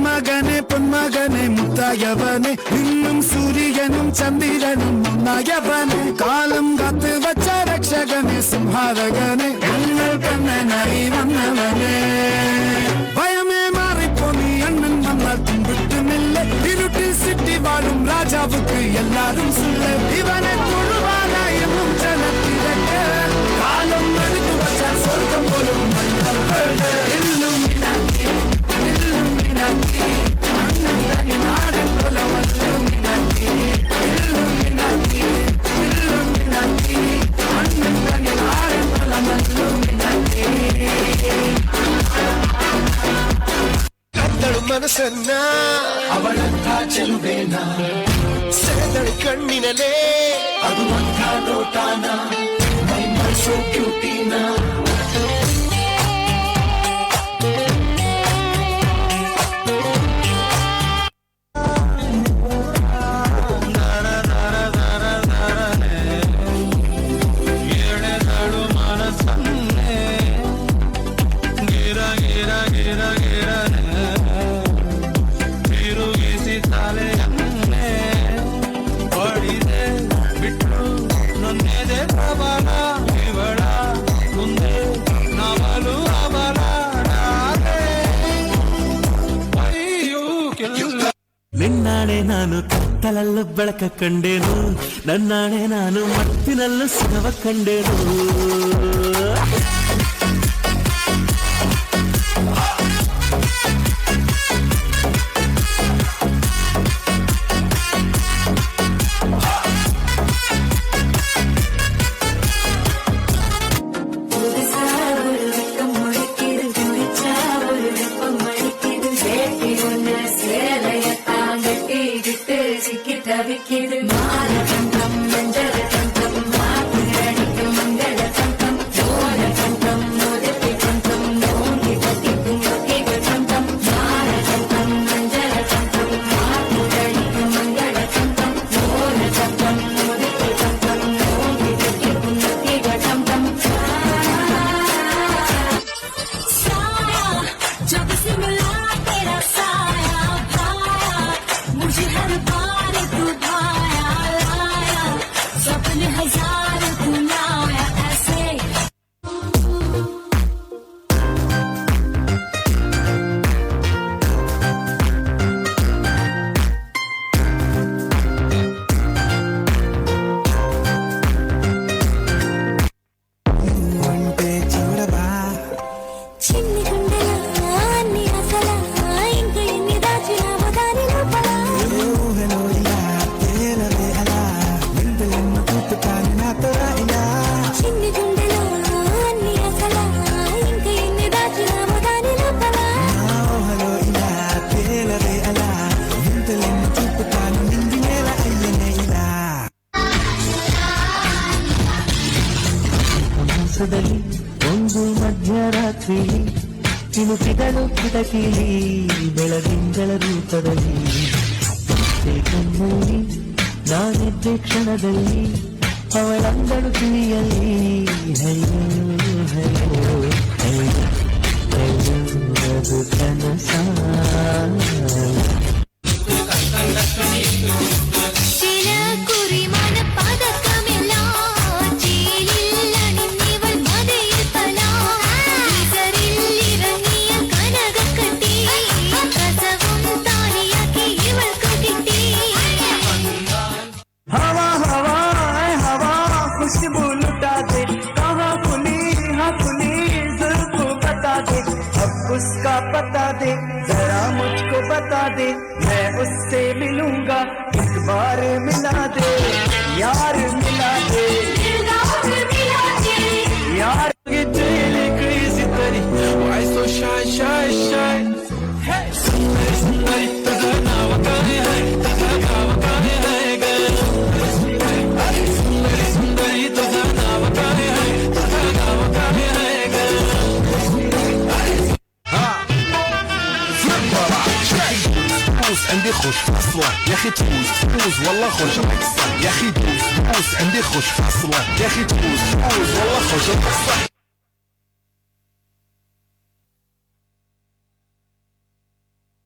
മകനെ പൊന്മകനെ മുത്തായവനെ ഇന്നും സൂര്യനും ചന്ദ്രനും ഒന്നായവനെ കാലം കാത്ത് വച്ച രക്ഷകനെ സംഹാരകനെ ഞങ്ങൾ കണ്ണനായി വന്നവനെ ഭയമേ മാറിപ്പോ നീ അണ്ണൻ വന്നാൽ തുമ്പിട്ടുമില്ല ഇരുട്ടിൽ സിറ്റി വാഴും രാജാവുക്ക് എല്ലാരും സുല്ല ഇവനെ തൊഴുവാനായി എന്നും ജനത്തിരക്ക് കാലം എടുത്തു വച്ചാൽ സ്വർഗം പോലും എല്ലും ಮನಸ್ಸನ್ನ ಅವಳಂತ ಚೆಲುವೇನ ಸೆಳೆದಳು ಕಣ್ಣಿನಲೇ ಅದು ಅಂಥ ನೋಟಾನ ಮೈ ಮನಸ್ಸು ಕ್ಯೂಟಿನ ನಿನ್ನಾಣೆ ನಾನು ಕತ್ತಲಲ್ಲೂ ಬೆಳಕ ಕಂಡೇನು ನನ್ನಾಣೆ ನಾನು ಮತ್ತಿನಲ್ಲೂ ಸುಖವ ಕಂಡೇನು ಒಂದು ಮಧ್ಯರಾತ್ರಿ ಚಿನುಕಿದಳು ಕಿಟಕಿಲಿ ಬೆಳದಿಂಗಳ ರೂಪದಲ್ಲಿ ಕಣ್ಣಲ್ಲಿ ನಾನಿದ್ದೆ ಕ್ಷಣದಲ್ಲಿ ಅವಳಂದಳು ಕಿವಿಯಲ್ಲಿ ಹೈಯೋ ಹೈಯೋ ಹೈಯೋ ಹೈಯೋ ಅದು ಕನಸ उसका पता दे जरा मुझको बता दे मैं उससे मिलूंगा इस बार मिला दे यार मिला दे यार crazy buddy why so shy shy shy hey सुंदरी सुंदरी तुझा नाव काय है तुझा नाव काय है ग सुंदरी دوس عندي خوش فاصلة يا اخي تفوز والله خوش رقصة يا اخي دوس عندي خوش فاصلة يا اخي تفوز والله خوش رقصة